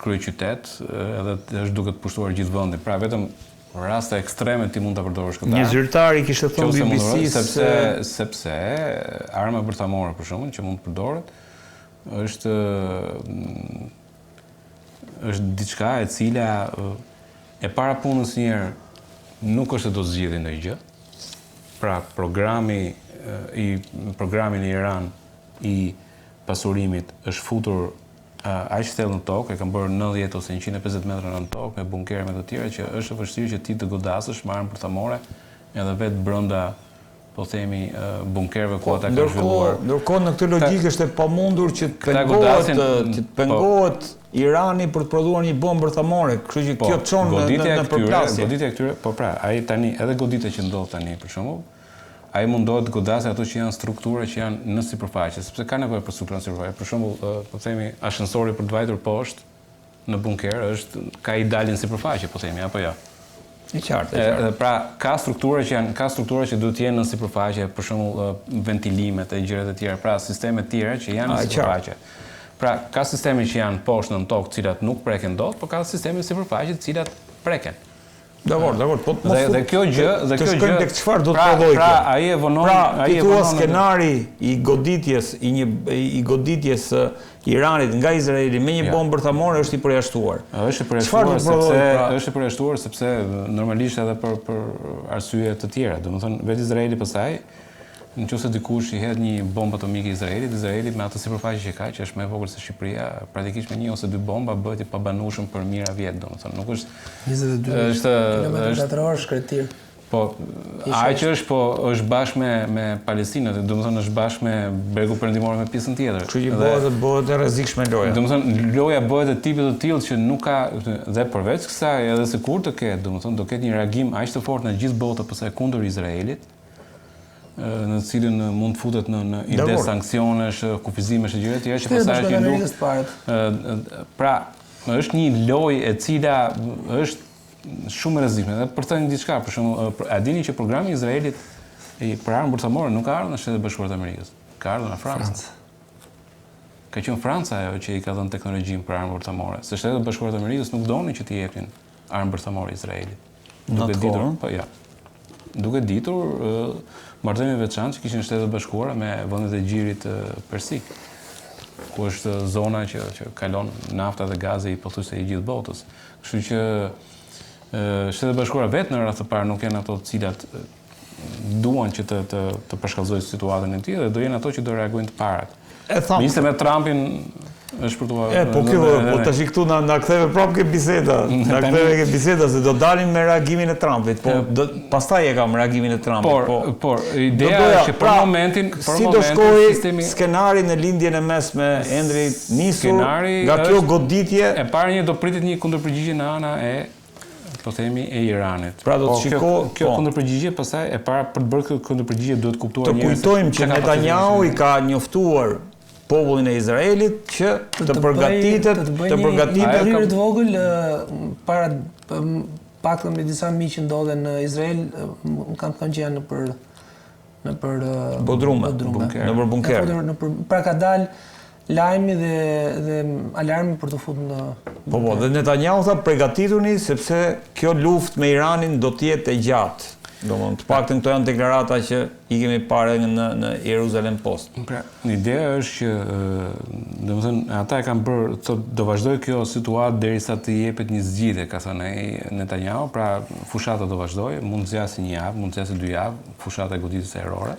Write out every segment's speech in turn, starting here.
kryeqytet, edhe është duke të pushtuar gjithë vendin. Pra vetëm raste ekstreme ti mund ta përdorësh këtë. Një zyrtar I kishte thënë BBC sepse arma bërthamore për shembull që mund të përdoret është diçka e cila e para punës njerë nuk është të do zgjidhë ndonjë gjë. Pra programin në Iran I pasurimit është futur aq thellë në tokë, e kanë bërë 90 ose 150 metra në tokë me bunkere me të tjera që është e vështirë që ti të godasësh me armë bërthamore edhe vetë brenda po themi bunkerëve ku ata kanë zhvilluar. Ndërkohë në këtë logjikë është e pamundur që të pengohet Irani për të prodhuar një bombë bërthamore, kështu që kjo çon në përplasje. Goditja e këtyre, po pra, ai tani edhe goditja që ndodh tani për shembull, ai mundohet të godasë ato që janë struktura që janë në sipërfaqe, sepse ka nevojë për struktura në sipërfaqe. Për shembull, po themi ashensori për të vajtur poshtë në bunker ka I dalin në sipërfaqe, po themi, apo jo. E qartë. Pra ka struktura që duhet të jenë në sipërfaqe, për shembull ventilimet e gjërat e tjera, pra sisteme të tjera që janë në sipërfaqe. Pra ka sisteme që janë poshtë në tokë, të cilat nuk preken dot, por ka sisteme në sipërfaqe të cilat preken. Dakor, po dhe kjo gjë, të shkojmë tek çfarë do të prodhojë kjo. Pra ai e vonon, ai e vonon skenari I goditjes Iranit nga Izraeli me një bombë bërthamore është I përjashtuar. Është I përjashtuar sepse normalisht edhe për arsye të tjera. Domethënë vetë Izraeli pastaj nëse dikush I hedh një bombë atomike Izraeli me atë sipërfaqe që ka, që është më e vogël se Shqipëria, pratikisht me 1 ose 2 bomba bëhet I pabanueshëm për mijëra vjet, domethënë nuk është 22 km2 shkretir. Po, ai që është bashkë me Palestinën, domethënë është bashkë me Bregu Perëndimor me pjesën tjetër. Kështu që bëhet e rrezikshme loja. Domethënë loja bëhet e tipit të tillë që nuk ka dhe përveç kësaj edhe se kur të ketë, domethënë do ketë një reagim aq të fortë në gjithë botën pastaj kundër Izraelit, në cilën mund të futet në ide sanksionesh, kufizimesh e gjëra të tjera që pastaj pra, është një lojë e cila është shumë e rrezikshme. Dhe për të thënë diçka, për shembull, a dini që programi I Izraelit për armë bërthamore nuk ka ardhur nga Shtetet Bashkuara të Amerikës, ka ardhur nga Franca. Ka qenë Franca ajo që I ka dhënë teknologjinë për armë bërthamore, se Shtetet Bashkuara të Amerikës nuk donin që t'i jepnin armë bërthamore Izraelit. Duke ditur, po ja. Duke ditur marrëdhënie veçantë që kishin Shtetet Bashkuara me vendet e Gjirit Persik, ku është zona që kalon nafta dhe gazi I pothuajse I gjithë botës. Kështu që Shtetet Bashkuara vetë në radhë të parë nuk janë ato të cilat duan që të përshkallëzojnë situatën e tij dhe do jenë ato që do reagojnë të parat. Megjithëse me Trumpin është për të po tash këtu na ktheve prapë ke biseda. Na ktheve ke biseda se do dalim me reagimin e Trumpit, po pastaj e kam reagimin e Trumpit. Por ideja është që për momentin si do shkojë skenari në lindjen e mesme Endri nisur nga kjo goditje. E para një do pritet një kundërpërgjigje në ana e po themi e Iranit. Pra do të shikojë kjo kundërpërgjigje pastaj e para për të bërë këtë kundërpërgjigje duhet kuptuar njerëzit. Të kujtojmë që Netanyahu I ka njoftuar popullin e Izraelit që të përgatitet të vogël para paktën me disa miq që ndodhen në Izrael, kanë thënë që janë në për bodrume, në bunker. Pra ka dalë lajmi dhe alarmi për të futur në Po, dhe Netanyahu tha përgatituni sepse kjo luftë me Iranin do të jetë e gjatë. Të paktën këto janë deklarata që I kemi parë në Jerusalem Post. Pra, ideja është që domethënë ata e kanë bërë thotë do vazhdojë kjo situatë derisa të jepet një zgjidhje, ka thënë ai Netanyahu, pra fushata do vazhdojë, mund të zgjasë një javë, mund të zgjasë 2 javë, fushata e goditjes errore.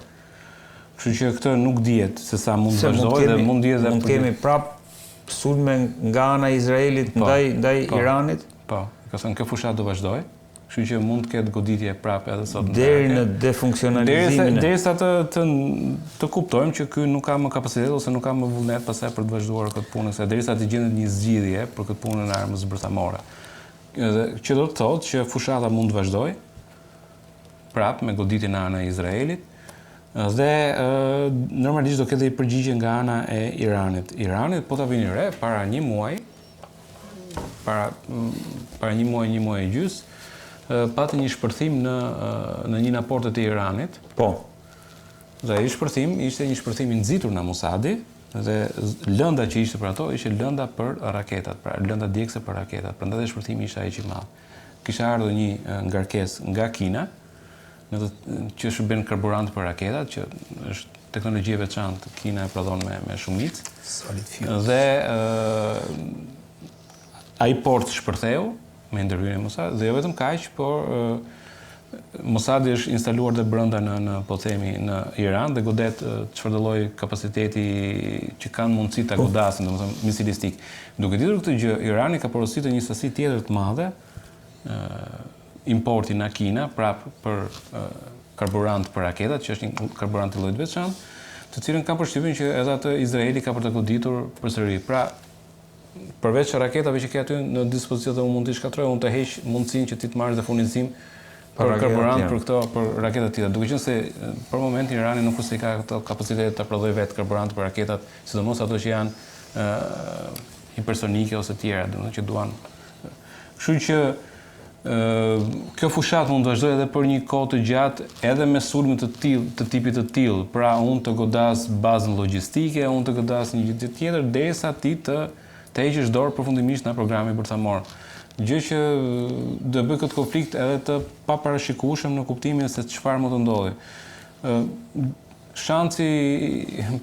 Kështu që këtë nuk dihet se sa mund të vazhdojë dhe mund dihet mund kemi prap sulme nga ana e Izraelit ndaj Iranit. Po, ka thënë kjo fushatë do vazhdojë. Kështu që mund të ketë goditje prapë edhe sot. Deri në defunksionalizimin. Derisa të kuptojmë që ky nuk ka më kapacitet ose nuk ka më vullnet pastaj për të vazhduar këtë punë, se derisa të gjendet një zgjidhje për këtë punën e armës bërthamore. Edhe që do të thotë që fushata mund të vazhdojë prapë me goditjen e anës e Izraelit dhe normalisht do ketë një përgjigje nga ana e Iranit. Iranit po ta vini re para një muaji, para një muaj e gjys, pati një shpërthim në një nga portet e Iranit. Po. Dhe ai shpërthim ishte një shpërthim I nxitur nga Mosadi, Dhe lënda që ishte për ato ishte lënda për raketat, pra lënda djegëse për raketat. Prandaj shpërthimi ishte ai që i madh. Kishte ardhur një ngarkesë nga Kina, që shërben karburant për raketat, që është teknologji e veçantë, Kina e prodhon me shumicë. Solid fuel. Dhe ai port shpërtheu me ndërhyrjen e Mossad, dhe jo vetëm kaq, por Mossadi është instaluar dhe brenda në po themi në Iran dhe godet çfarë lloj kapaciteti që kanë mundësi ta godasin, domethënë misilistik. Duke ditur këtë gjë, Irani ka porositur një sasi tjetër të madhe importi nga Kina prap për karburant për raketat, që është një karburant i llojit veçantë, të cilën kanë përshtypjen që edhe atë Izraeli ka për të goditur përsëri. Pra, përveç raketave që ke aty në dispozicion dhe mund të shkatërrojë, mund të heq mundësinë që ti të marrësh dhe furnizim për karburant për raketat tjera. Duke qenë se për momentin Irani nuk është se ka këtë kapacitet të prodhojë vetë karburant për raketat, sidomos ato që janë hipersonike ose tjera, domethënë që duan. Kështu që kjo fushat mund të vazhdojë edhe për një kohë të gjatë, edhe me sulme të tipit të tillë. Pra, unë të godas bazën logjistike, unë të godas një gjë tjetër, derisa ti të heqësh dorë përfundimisht nga programi bërthamor. Gjë që do bëj këtë konflikt edhe të paparashikueshëm në kuptimin se çfarë mund të ndodhi. Shansi,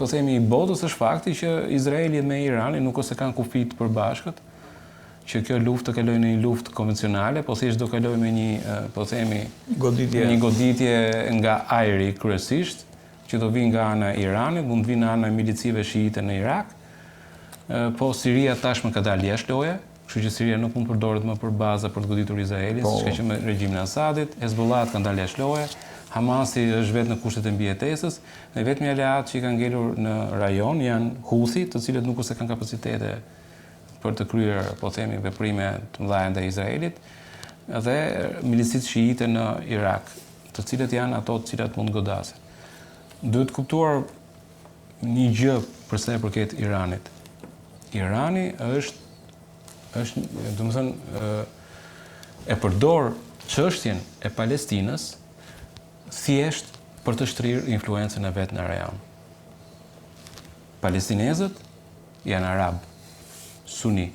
po themi, i botës është fakti që Izraeli me Irani nuk ose kanë kufi të përbashkët, që kjo luftë të kalojë në një luftë konvencionale, po thjesht do kalojë me një, po themi, një goditje nga ajri kryesisht, që do vinë nga ana e Iranit, mund të vinë nga ana e milicive shiite në Irak, po Siria tashmë ka dalë jashtë loje. Kështu që Siria nuk mund përdoret më për baza për të goditur Izraelin, siç ka qenë me regjimin e Asadit, Hezbollah kanë dalë jashtë loje, Hamasi është vetë në kushtet e mbijetesës, dhe vetmi aleat që i kanë ngelur në rajon janë Houthi, të cilët nuk ose kanë kapacitete për të kryer, po themi, veprime të mëdha ndaj Izraelit, dhe milicit shiite në Irak, të cilët janë ato të cilat mund godasin. Duhet kuptuar një gjë për sa i përket Iranit. Irani është domethënë e përdor çështjen e Palestinës thjesht për të shtrirë influencën e vet në rajon. Palestinezët janë arab, suni.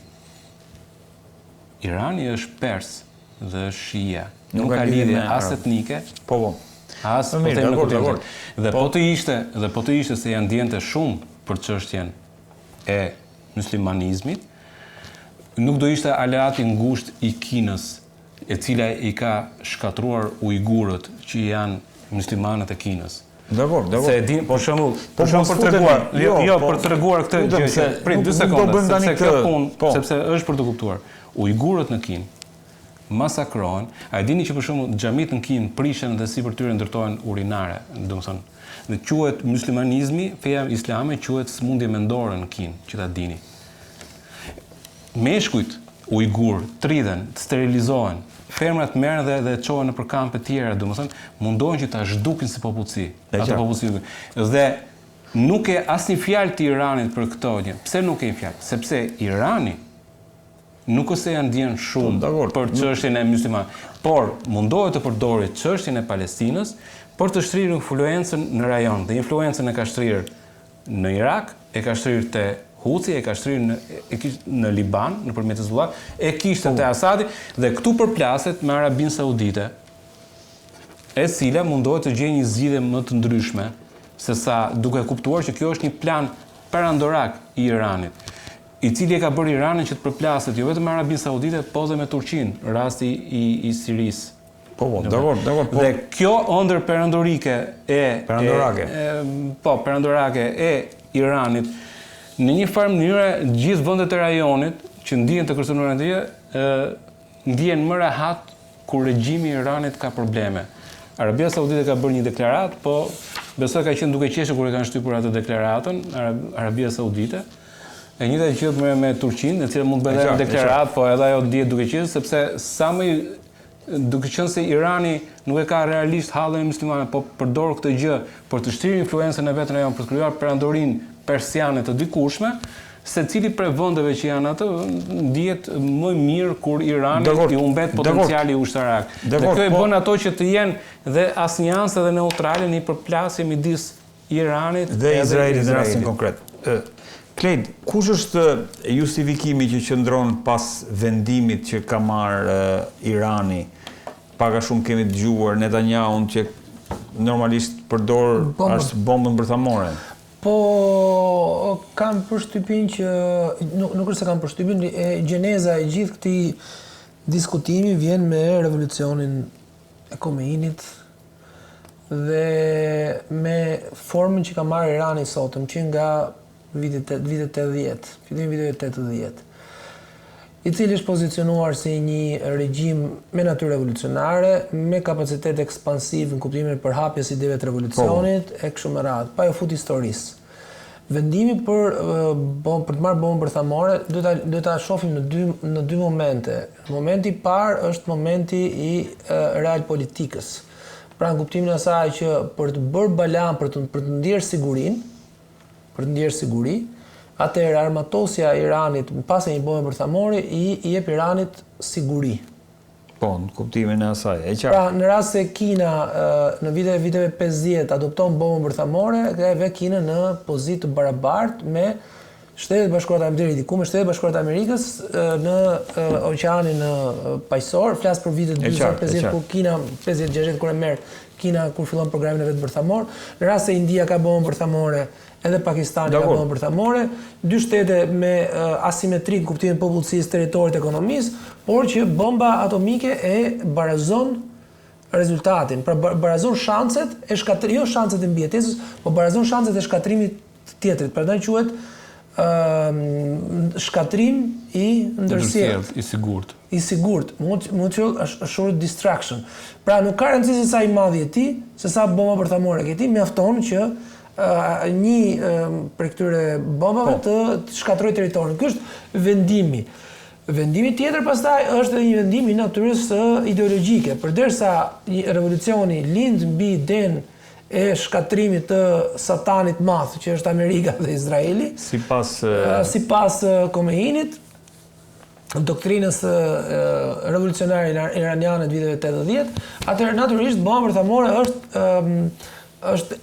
Irani është pers dhe është shia. Nuk ka lidhje as etnike. Po. As po them në kuptim. Dhe po të ishte se janë ndjente shumë për çështjen e muslimanizmit, nuk do ishte aleati ngushtë i Kinës, e cila i ka shkatruar ujgurët që janë muslimanët e Kinës. Dakor. Se e din, për shembull, për treguar, për treguar këtë gjë, se prit 2 sekonda, sepse kjo punë, sepse është për të kuptuar. Ujgurët në Kinë masakrohen, a e dini që për shembull xhamit në Kinë prishen dhe sipër tyre ndërtohen urinare, domethënë, dhe quhet muslimanizmi, feja islame quhet smundje mendore në Kinë, që ta dini. Meshkujt ujgur tridhen, sterilizohen, femrat merren dhe çohen në kampe të tjera, domethënë mundohen që ta zhdukin si popullsi, ato popullsi. Dhe nuk e asnjë fjalë të Iranit për këto gjë. Pse nuk e fjalë? Sepse Irani nuk ose janë ndjen shumë për çështjen e muslimanëve, por mundohet të përdorë çështjen e Palestinës për të shtrirë influencën në rajon. Dhe influencën e ka shtrirë në Irak, e ka shtrirë te Houthi, e ka shtrirë në Liban, nëpërmjet Hezbollah, e kishte te Asadi, dhe këtu përplaset me Arabinë Saudite, e cila mundohet të gjejë një zgjidhje më të ndryshme, se sa duke kuptuar që kjo është një plan perandorak i Iranit, i cili e ka bërë Iranin që të përplaset jo vetëm me Arabinë Saudite, po dhe me Turqinë, rasti i Sirisë. Dakor. Dhe kjo ëndër perandorake e Iranit, në një farë mënyrë gjithë vendet e rajonit që ndihen të kërcënuara ndihen më rehat kur regjimi i Iranit ka probleme. Arabia Saudite ka bërë një deklaratë, po besoj ka qenë duke qeshur kur e kanë shtypur atë deklaratën Arabia Saudite. E njëjta gjë me Turqinë, e cila mund të bëjë deklaratë, po edhe ajo ndihet duke qeshur sepse sa më duke qenë se Irani nuk e ka realisht hallën e muslimanëve, po përdor këtë gjë për të shtrirë influencën e vet në rajon, për të krijuar perandorinë persiane të dikushme, secili prej vendeve që janë atë ndihet më mirë kur Irani i humbet potenciali ushtarak. Dhe kjo i bën ato që të jenë dhe asnjëanse dhe neutrale në një përplasje midis Iranit dhe Izraelit në rastin konkret. Klejt, kush është justifikimi që qëndron pas vendimit që ka marrë Irani? Paka shumë kemi dëgjuar Netanyahu që normalisht përdor bombën bërthamore. Po kam përshtypjen që nuk është se kam përshtypjen, gjeneza e gjithë këtij diskutimi vjen me revolucionin e Khomeinit dhe me formën që ka marrë Irani sotëm, që nga vitet 80, fillimi i viteve 80, i cili është pozicionuar si një regjim me natyrë revolucionare, me kapacitet ekspansiv në kuptimin e përhapjes ideve të revolucionit, e kështu me radhë, pa jo fut historisë. Vendimi për të marrë bombën bërthamore do ta shohim në dy momente. Momenti i parë është momenti i real politikës. Pra në kuptimin e asaj që për të bërë balan, për të ndjerë siguri, atëherë armatosja e Iranit pas një bombe bërthamore i jep Iranit siguri. Po, në kuptimin e asaj, e qartë. Pra, në rast se Kina në viteve 50 adopton bombën bërthamore, ka e ve Kina në pozitë të barabartë me Shtetet Bashkuara të Amerikës, me Shtetet Bashkuara të Amerikës në oqeanin paqësor, flas për vitet 40-50 kur Kina 50-60 kur e merr Kina kur fillon programin e vet bërthamor, në rast se India ka bombën bërthamore, edhe Pakistani ka bombën bërthamore, dy shtete me asimetri në kuptimin e popullsisë, territorit, ekonomisë, por që bomba atomike e barazon rezultatin, pra barazon shanset e shkatrimit, jo shanset e mbijetesës, por barazon shanset e shkatrimit të tjetrit. Prandaj quhet shkatrim i ndërsjellët, i sigurt. Mund të thotë assured destruction. Pra nuk ka rëndësi se sa i madh je ti, se sa bomba bërthamore ke ti, mjafton që një për këtyre bombave të shkatroj territorin. Ky është vendimi. Vendimi tjetër pastaj është edhe një vendim i natyrës ideologjike. Përderisa revolucioni lind mbi idenë e shkatrimit të satanit madh, që është Amerika dhe Izraeli, sipas Khomeinit, doktrinës revolucionare iraniane të viteve 80, atëherë natyrisht bomba bërthamore është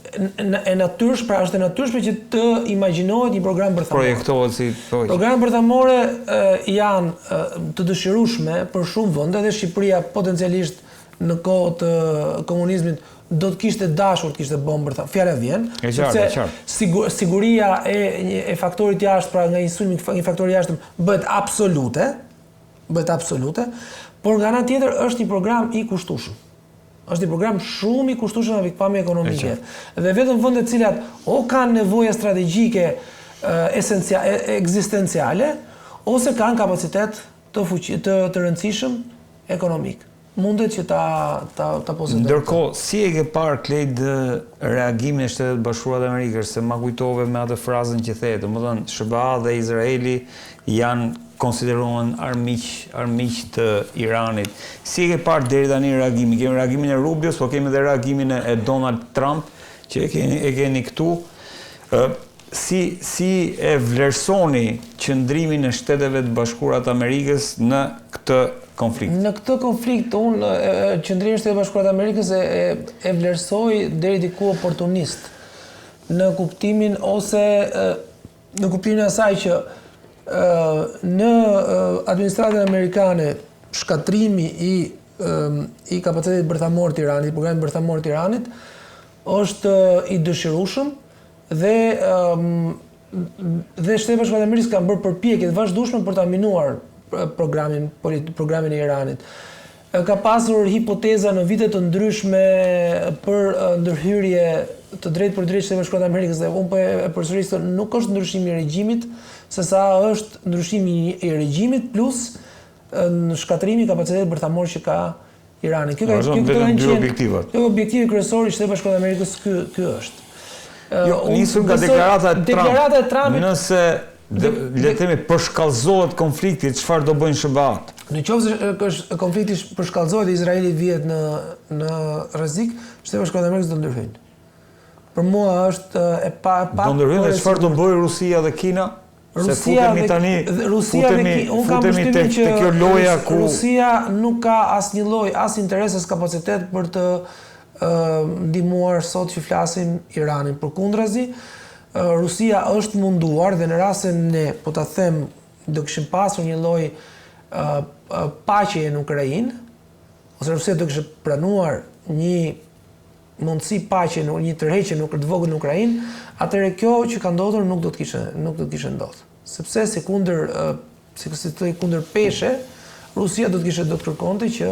e natyrshme që të imagjinohet një program bërthamor. Projektohet si Programet bërthamore janë të dëshirueshme për shumë vende dhe Shqipëria potencialisht në kohë të komunizmit do të kishte dashur të kishte bombë bërthamore. Fjala vjen, sepse siguria e faktorit jashtë, pra nga një sulm një faktor jashtëm bëhet absolute, por nga ana tjetër është një program i kushtueshëm. Është një program shumë i kushtueshëm në pikpamje ekonomike. Dhe vetëm vendet të cilat o kanë nevoja strategjike ekzistenciale ose kanë kapacitet të rëndësishëm ekonomik. Mundet që ta posedojnë. Ndërkohë, si e ke parë Klejt reagimin e Shtetet Bashkuara të Amerikës, se ma kujtove me atë frazën që the, domethënë SBA dhe Izraeli janë konsiderohen armiq të Iranit. Si e ke parë deri tani reagimin? Kemi reagimin e Rubios, po kemi edhe reagimin e Donald Trump, që e keni këtu. Si e vlerësoni qëndrimin e Shteteve të Bashkuara të Amerikës në këtë konflikt? Në këtë konflikt, unë qëndrimin e Shtetit Bashkuar të Amerikës e vlerësoj deri diku oportunist. Në kuptimin e asaj që në administratën amerikane shkatrimi i kapacitetit bërthamor të Iranit, programit bërthamor të Iranit, është i dëshirueshëm dhe Shtetet Bashkuara të Amerikës kanë bërë përpjekje të vazhdueshme për ta minuar programin e Iranit. Ka pasur hipoteza në vite të ndryshme për ndërhyrje të drejtë për drejtë Shtetet Bashkuara të Amerikës dhe unë po e përsëris se nuk është ndryshimi i regjimit, sesa është ndryshimi i regjimit plus në shkatrimi i kapacitetit bërthamor që ka Irani. Kjo objektivi kryesor i Shtetit Bashkuara të Amerikës ky është. Nisur nga deklarata e Trumpit, nëse le të themi përshkallëzohet konflikti, çfarë do bëjnë SBA-t? Në qoftë se konflikti përshkallëzohet dhe Izraeli vihet në rrezik, Shtetet Bashkuara të Amerikës do ndërhyjnë. Për mua është e pa do ndërhyjnë dhe çfarë do bëjë Rusia dhe Kina? Rusia nuk ka asnjë lloj as interes as kapacitet për të ndihmuar sot që flasim Iranin. Përkundrazi, Rusia është munduar dhe në rastin ne, po ta them, do kishim pasur një lloj paqeje në Ukrainë, ose Rusia do kishte pranuar një mundësi paqe, një tërheqje të vogël në Ukrainë, atëherë kjo që ka ndodhur nuk do të kishte ndodhur. Sepse si kundër peshe, Rusia do të kërkonte që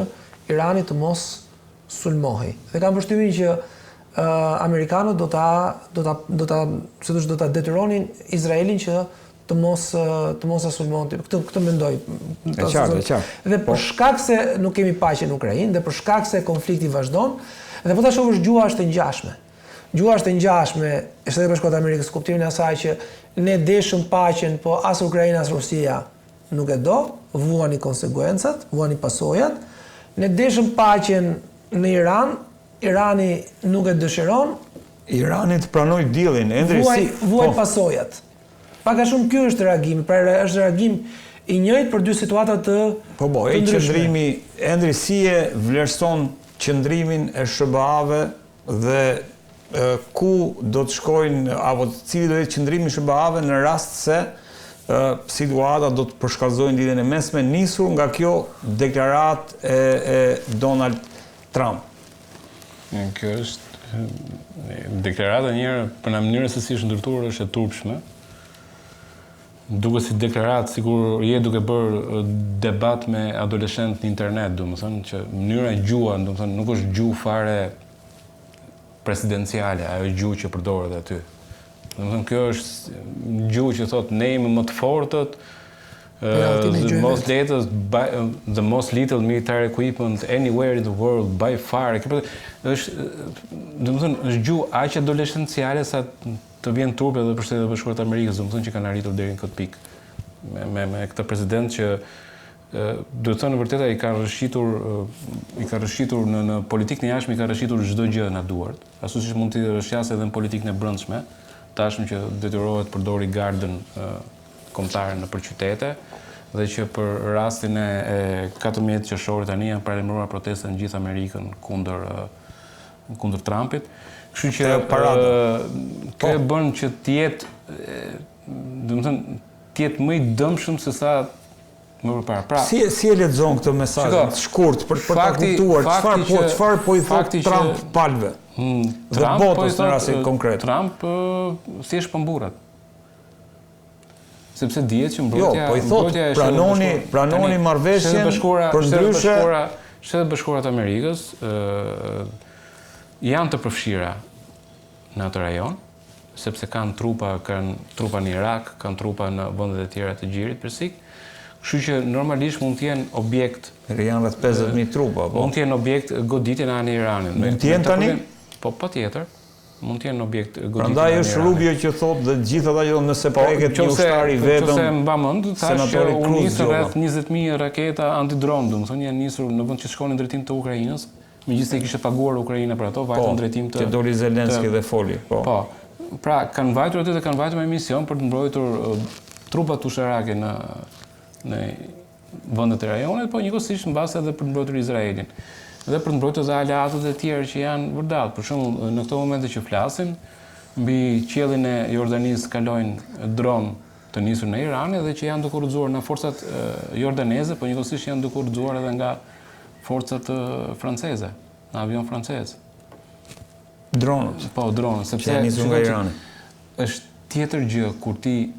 Irani të mos sulmohej. Dhe kam përshtypjen që amerikanët do ta detyronin Izraelin që të mos sulmonte. Këtë mendoj. E qartë. Dhe për shkak se nuk kemi paqe në Ukrainë dhe për shkak se konflikti vazhdon, dhe po ta shohësh gjua është e ngjashme. Gjua është e ngjashme e Shtetet Bashkuara të Amerikës, kuptimin e asaj që ne deshëm paqen, po as Ukraina as Rusia nuk e do, vuani konsekuencat, vuani pasojat. Ne deshëm paqen në Iran, Irani nuk e dëshiron, Irani të pranoj dealin, vuaj pasojat. Pak a shumë ky është reagimi, pra është reagim i njëjtë për dy situata të ndryshme. Qëndrimi Endrisie vlerëson qëndrimin e SBA-ve dhe ku do të shkojnë, apo cili do të jetë qëndrimi i SBA-ve në rast se situata do të përshkallëzojnë lidhjen e mesme, nisur nga kjo deklaratë e Donald Trump. Kjo është deklarata njëra, për në mënyrën se si është ndërtuar është e turpshme. Duke si deklaratë, sigur je duke bërë debat me adolescent në internet, domethënë që mënyra e gjua, domethënë nuk është gjuhë fare presidenciale, ajo gjuhë që përdoret aty. Domethënë kjo është gjuhë që thotë ne jemi më të fortët, the most lethal military equipment anywhere in the world by far. Domethënë është gjuhë aq adolescenciale sa të vjen turp edhe për Shtetet Bashkuara të Amerikës, domethënë që kanë arritur deri në këtë pikë me këtë president që do të thënë vërtet ai i ka rrëshqitur në politikën e jashtme, i ka rrëshqitur çdo gjë në duart. Ashtu siç mund të rrëshqasë edhe në politikën e brendshme, tashmë që detyrohet përdori gardën kombëtare nëpër qytete dhe që për rastin e 14 qershorit tani janë paralajmëruar protesta në gjithë Amerikën kundër Trumpit. Kështu që kjo e bën që të jetë më i dëmshëm se sa më përpara. Si e lexon këtë mesazh të shkurt për ta kuptuar çfarë po i thotë Trump palëve? Dhe botës në rastin konkret. Trump thjesht po mburret. Sepse dihet që mbrojtja pranoni marrëveshjen për ndryshe Shtetet Bashkuara të Amerikës janë të përfshira në atë rajon, sepse kanë trupa në Irak, kanë trupa në vendet e tjera të Gjirit Persik, kështu që normalisht mund të jenë objekt. Janë rreth 50.000 trupa, po. Mund të jenë objekt goditje në anë e Iranit. Mund të jenë tani? Po patjetër. Mund të jenë objekt goditje. Prandaj është Rubio që thotë dhe gjithë ata që nëse preket një ushtar i vetëm. Nëse mba mend, tash u nisën rreth 20.000 raketa antidron, domethënë janë nisur në vend që shkonin drejtim të Ukrainës. Megjithëse i kishte paguar Ukraina për ato, vajtën drejtim të... që doli Zelenski dhe foli. Po. Pra, kanë vajtur aty dhe kanë vajtur me mision për të mbrojtur trupat ushtarake në vendet e rajonit, po njëkohësisht mbas edhe për të mbrojtur Izraelin. Dhe për të mbrojtur edhe aleatët e tjerë që janë vërtet. Për shembull, në këto momente që flasim, mbi qiellin e Jordanisë kalojnë dron të nisur në Iran dhe që janë duke udhëzuar nga forcat jordaneze, po njëkohësisht janë duke udhëzuar edhe nga forcat franceze, në avion francez. Dronët? Po, dronët, sepse që nisur nga Irani. Është tjetër gjë kur ti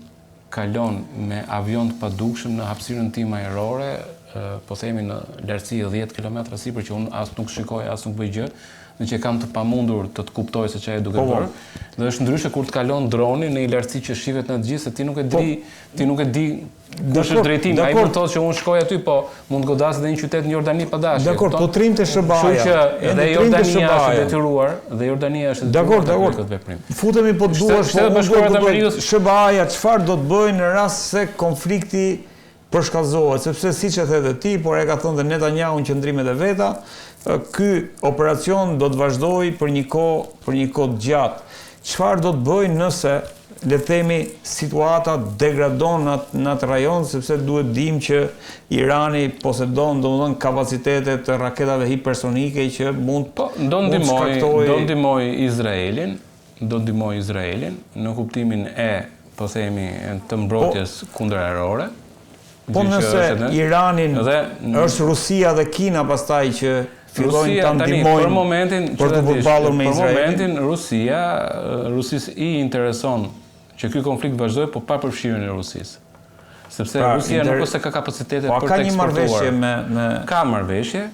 kalon me avion të padukshëm në hapësirën tim ajrore, po themi në lartësi 10 km sipër që unë as nuk shikoj, as nuk bëj gjë, dhe që kam të pamundur të kuptoj se çfarë duhet bërë. Dhe është ndryshe kur të kalon droni në një lartësi që shihet në të gjithë, se ti nuk e di kush është drejtimi. Ai mund të thotë që unë shkoj aty, po mund të godas edhe një qytet në Jordani pa dashje. Dakor, po trimte SBA-ja. Kështu që edhe Jordania është detyruar, dhe Jordania është detyruar të bëjë këtë veprim. Futemi po duash, SBA-ja çfarë do të bëjnë në rast se konflikti përshkallëzohet, sepse siç e the ti, por e ka thënë dhe Netanyahu në qendrimet e veta, ky operacion do të vazhdojë për një kohë të gjatë. Çfarë do të bëjnë nëse, le të themi, situata degradon në atë rajon, sepse duhet dim që Irani posedon domethënë kapacitete të raketave hipersonike që mund do ndihmoj Izraelin do ndihmojë Izraelin në kuptimin e, po themi, të mbrojtjes kundërerore. Po nëse Iranin është Rusia dhe Kina pastaj që fillojnë ta ndihmojnë për të përballur me Izraelin. Për momentin Rusisë i intereson që ky konflikt vazhdojë, po pa përfshirjen e Rusisë. Sepse Rusia nuk ose ka kapacitetet për të eksportuar. Ka një marrëveshje Ka marrëveshje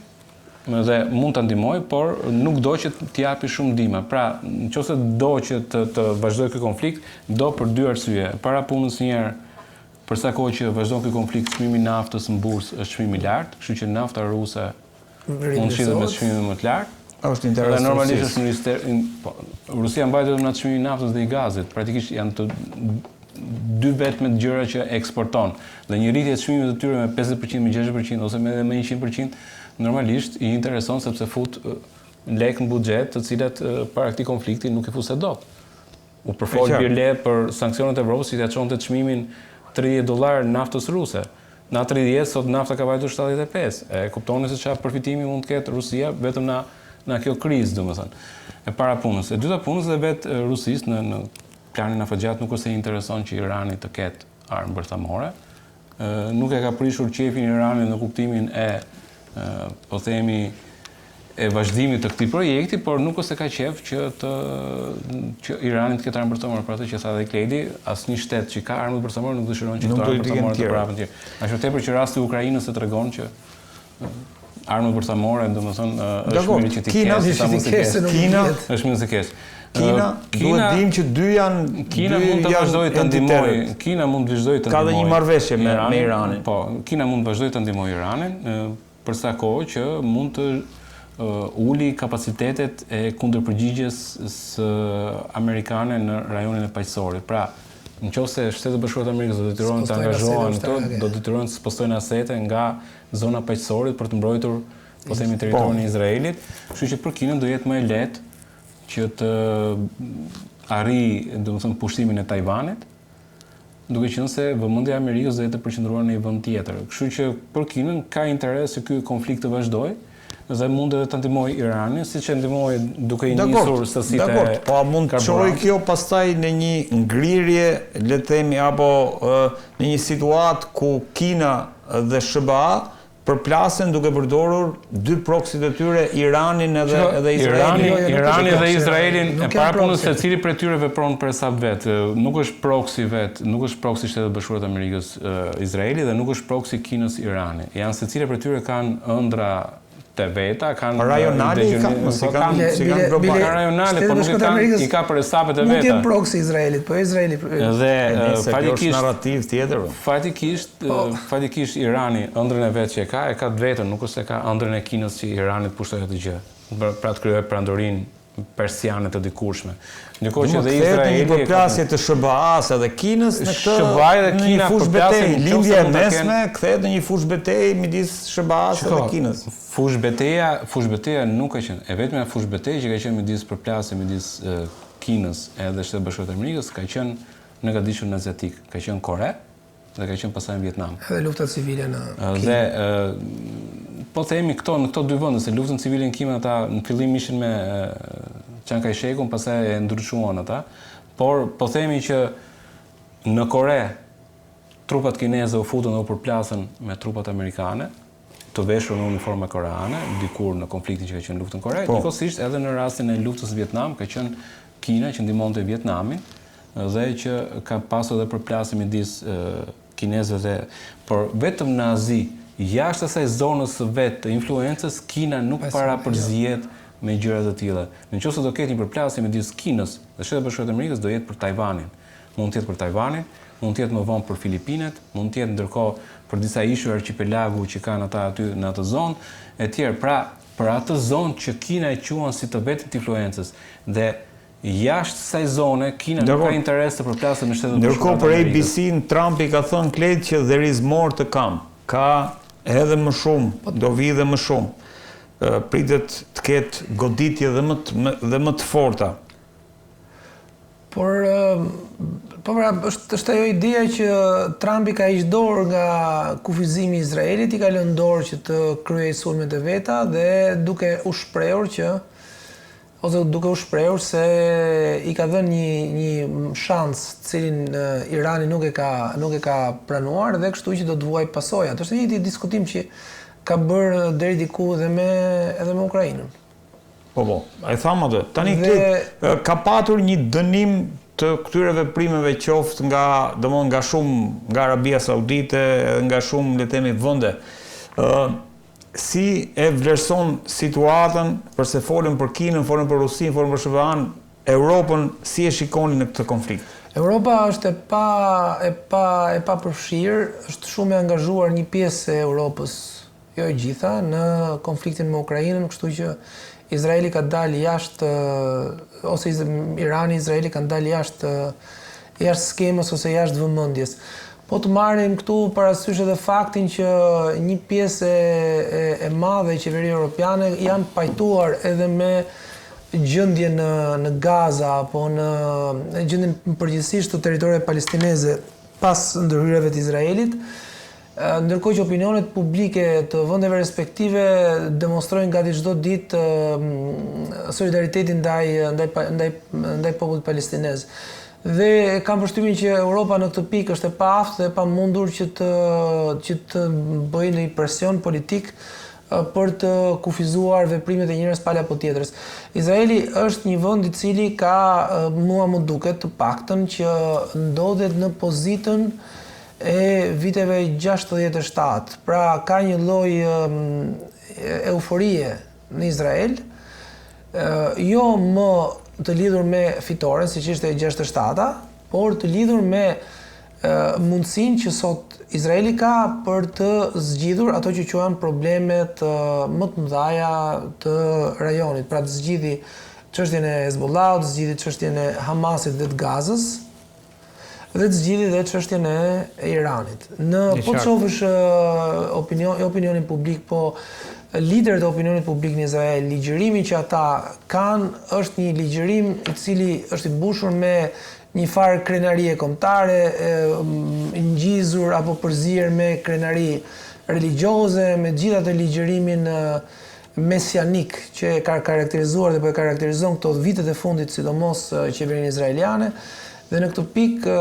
dhe mund ta ndihmojë, por nuk do që t'japi shumë ndihmë. Pra, nëse do që të vazhdojë ky konflikt, do për dy arsye. Para punës njëherë, për sa kohë që vazhdon ky konflikt, çmimi i naftës në bursë është çmim i lartë, kështu që nafta ruse mund të shihet me çmimin më të lartë. Është interesant. Normalisht është Rusia mbajt vetëm në çmimin e naftës dhe i gazit. Praktikisht janë të dy vetmet gjëra që eksporton. Dhe një rritje e çmimit të tyre me 50%, me 60% ose edhe me 100%, normalisht i intereson sepse fut lekë në buxhet, të cilat para këtij konflikti nuk i fuse dot. U përfol birle për sanksionet e Evropës, si t'ia çonte çmimin $30 naftës ruse. Në 30 sot nafta ka vajtur 75. E kuptoni se çfarë përfitimi mund të ketë Rusia vetëm në kjo krizë, domethënë. E para punës. E dyta punës dhe vetë Rusisë në planin afatgjat nuk ose intereson që Irani të ketë armë bërthamore. Nuk e ka prishur qefin Irani në kuptimin e po themi e vazhdimit të këtij projekti, por nuk ose ka qef që Irani të ketë armë bërthamore. Për atë që tha dhe Kledi, asnjë shtet që ka armë bërthamore nuk dëshiron që këto armë bërthamore të prapen tjerë. Ashtu tepër që rasti i Ukrainës e tregon që armë bërthamore, domethënë është mirë që ti kesh, Kina është mirë se kesh. Kina duhet dim që dy janë Kina mund të vazhdojë të ndihmojë. Kina mund të vazhdojë të ndihmojë. Ka dhe një marrëveshje me Iranin. Po, Kina mund të vazhdojë të ndihmojë Iranin për sa kohë që mund të uli kapacitetet e kundërpërgjigjes së amerikane në rajonin e paqësorit. Pra, nëse Shtetet Bashkuara të Amerikës do detyrohen të angazhohen këto, do detyrohen të postojnë asete nga zona paqësorit për të mbrojtur, po themi, territorin e Izraelit. Kështu që për Kinën do jetë më e lehtë që të arrijë, domethënë, pushtimin e Tajvanit, duke qenë se vëmendja e Amerikës do jetë të përqendruar në një vend tjetër. Kështu që për Kinën ka interes që ky konflikt të vazhdojë dhe mund edhe të ndihmojë Iranin, siç e ndihmoi duke i nisur sasitë. Dakor, po mund të çojë kjo pastaj në një ngrirje, le të themi, apo në një situatë ku Kina dhe SBA përplasen duke përdorur dy proksit e tyre, Iranin edhe Izraelin. Irani dhe Izraelin, e para punës se cili prej tyre vepron për sa vetë. Nuk është proksi vetë, nuk është proksi Shtetet Bashkuara të Amerikës Izraeli dhe nuk është proksi Kinës Irani. Janë secili prej tyre kanë ëndra të veta, kanë rajonale, si kanë globale rajonale, por nuk i ka për hesabet e veta. Mund të jenë proksi Izraelit, po Izraeli dhe fatikisht narrativ tjetër. Fatikisht Irani ëndrën e vet që e ka të vetën, nuk ose ka ëndrën e Kinës që Iranit pushtojë atë gjë. Pra të krijojë prandorin persiane të dikurshme. Ndërkohë që dhe Izraeli një përplasje të SBA-s edhe Kinës në këtë SBA-i dhe Kina fushë betejë, lindja e mesme kthehet në një fushë betejë midis SBA-s dhe Kinës. Fushë betejë nuk ka qenë. E vetmja fushë betejë që ka qenë midis përplasje midis Kinës edhe Shtetet Bashkuara të Amerikës ka qenë në gadishun aziatik, ka qenë Kore dhe ka qenë pastaj në Vietnam. Edhe lufta civile në dhe po themi këto në këto dy vende, se luftën civile në Kinë ata në fillim ishin me Chiang Kai-shekun, pastaj e ndryshuan ata, por po themi që në Kore trupat kineze u futën dhe u përplasën me trupat amerikane, të veshur në uniforma koreane, dikur në konfliktin që ka qenë luftën Kore. Njëkohësisht edhe në rastin e luftës Vietnam ka qenë Kina që ndihmonte Vietnamin dhe që ka pasur edhe përplasje midis kinezëve dhe por vetëm në Azi, jashtë asaj zonës së vet të influencës, Kina nuk parapërzihet me gjëra të tilla. Nëse do ketë një përplasje midis Kinës dhe Shtetet Bashkuara të Amerikës, do jetë për Tajvanin. Mund të jetë për Tajvanin, mund të jetë më vonë për Filipinet, mund të jetë ndërkohë për disa ishuj archipelagu që kanë ata aty në atë zonë e tjerë. Pra, për atë zonë që Kina e quan si të vetit të influencës dhe jashtë kësaj zone, Kina nuk ka interes të përplasë në Shtetet Bashkuara të Amerikës. Ndërkohë për ABC-n, Trumpi ka thënë Kled që there is more to come. Ka edhe më shumë, do vi dhe më shumë. Pritet të ketë goditje dhe më të forta. Por pra, është ajo ideja që Trumpi ka hiq dorë nga kufizimi i Izraelit, i ka lënë dorë që të kryejë sulmet e veta dhe duke u shprehur që ose duke u shprehur se i ka dhënë një shans cilin Irani nuk e ka pranuar dhe kështu që do të vuajë pasojat. Është një diskutim që ka bërë deri diku edhe me Ukrainën. Po, e thamë atë. Tani ka patur një dënim të këtyre veprimeve qoftë nga Arabia Saudite, nga shumë le të themi vende. Si e vlerëson situatën, përse folën për Kinën, folën për Rusinë, folën për SBA-n, Europën, si e shikoni në këtë konflikt? Europa është e pa përfshirë, është shumë e angazhuar një pjesë e Europës, jo e gjitha, në konfliktin me Ukrainën, kështu që Izraeli ka dalë jashtë, ose Irani, Izraeli kanë dalë jashtë skemës ose jashtë vëmendjes. Po të marrim këtu parasysh edhe faktin që një pjesë e madhe e qeverisë europiane janë pajtuar edhe me gjendjen në Gaza apo në gjendjen përgjithsisht të territorit palestineze pas ndërhyrjeve të Izraelit, ndërkohë që opinionet publike të vendeve respektive demonstrojnë gati çdo ditë solidaritetin ndaj popullit palestinez. Dhe kam përshtypjen që Europa në këtë pikë është e paaftë dhe e pamundur që të bëjë një presion politik për të kufizuar veprimet e njërës pala apo tjetrës. Izraeli është një vend i cili ka, mua më duket të paktën, që ndodhet në pozitën e viteve 67. Pra ka një lloj euforie në Izrael, jo më të lidhur me fitoren, siç ishte 67-a, por të lidhur me mundësinë që sot Izraeli ka për të zgjidhur ato që quhen problemet më të mëdha të rajonit, pra të zgjidhi çështjen e Hezbollahut, të zgjidhi çështjen e Hamasit dhe të Gazës, dhe të zgjidhi dhe çështjen e Iranit. Po të shohësh opinionin publik, po liderët e opinionit publik në Izrael, ligjërimi që ata kanë është një ligjërim i cili është i mbushur me një farë krenarie kombëtare, ngjizur apo përzier me krenari religjioze, me gjithë atë ligjërimin mesianik që e ka karakterizuar dhe po e karakterizon këto vitet e fundit, sidomos qeverinë izraeliane. Dhe në këtë pikë,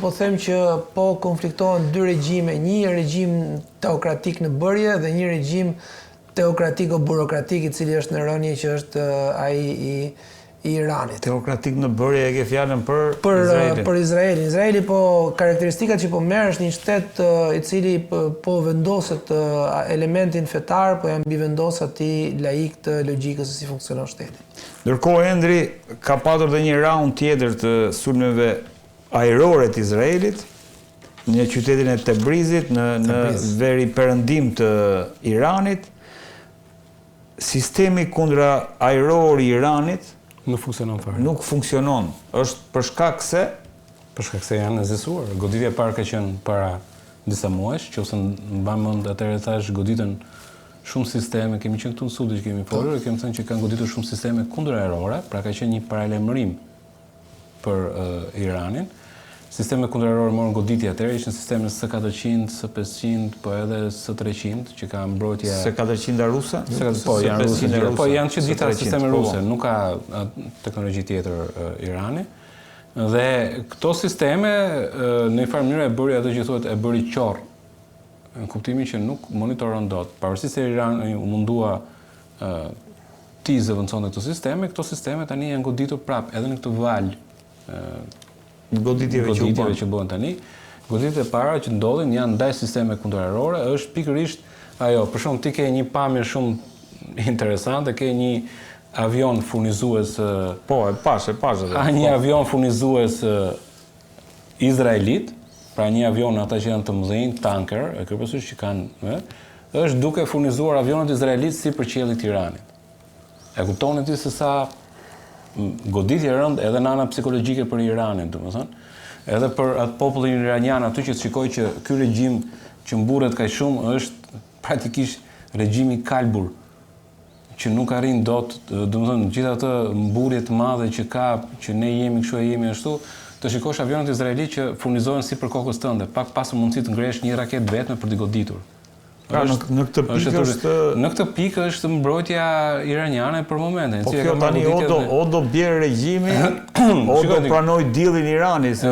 po them që po konfliktohen dy regjime, një regjim teokratik në bërje dhe një regjim teokratik o burokratik, i cili është në rënje, që është ai i Iranit. Teokratik në bërje e ke fjalën për Izraelin. Izraeli po karakteristikat që po merr është një shtet i cili po vendoset elementin fetar, po janë mbivendos atij laik të logjikës se si funksionon shteti. Ndërkohë Endri ka patur dhe një raund tjetër të sulmeve ajrore të Izraelit në qytetin e Tebrizit, në veri perëndim të Iranit. Sistemi kundra ajror i Iranit nuk funksionon fare. Nuk funksionon. Është për shkak se janë zësuar. Goditja e parë ka qenë para disa muajsh, nëse mbaj mend atëherë thash goditën shumë sisteme, kemi qenë këtu në studi që kemi folur, e kemi thënë që kanë goditur shumë sisteme kundërajrore, pra ka qenë një paralajmërim për Iranin. Sisteme kundërajrore morën goditje atëherë, ishin sisteme S-400, S-500, po edhe S-300, që ka mbrojtje... S-400 ruse? Po, janë ruse. Po, janë që gjitha sisteme ruse, nuk ka teknologji tjetër Irani. Dhe këto sisteme, në një farë mënyrë e bëri ato që thuhet e bëri qorr, në kuptimin që nuk monitoron dot. Pavarësisht se Irani u mundua ti zëvendësonte këto sisteme tani janë goditur prapë edhe në këtë val goditjeve që bëhen tani. Goditjet e para që ndodhin janë ndaj sisteme kundërajrore, është pikërisht ajo, për shembull ti ke një pamje shumë interesante, ke një avion furnizues e pash ka një avion furnizues izraelit, pra një avion ata që janë të mëdhenj, tanker, e ke parasysh që kanë, është duke furnizuar avionët izraelit si për qiellit të Iranit. E kuptoni ti se sa goditje e rëndë edhe në ana psikologjike për Iranin, domethënë, edhe për atë popullin iranian aty që shikoj që ky regjim që mburret kaq shumë është praktikisht regjimi kalbur, që nuk arrin dot, domethënë, gjithë atë mburje të madhe që ka, që ne jemi kështu e jemi ashtu, të shikosh avionët izraelit që furnizohen si për kokës tënde, pak pas mundësi të ngresh një raketë vetme për të goditur. Pra në këtë pikë është në këtë pikë është mbrojtja iraniane për momentin. Po kjo tani o do bjerë regjimi, o do pranoj dealin Irani, se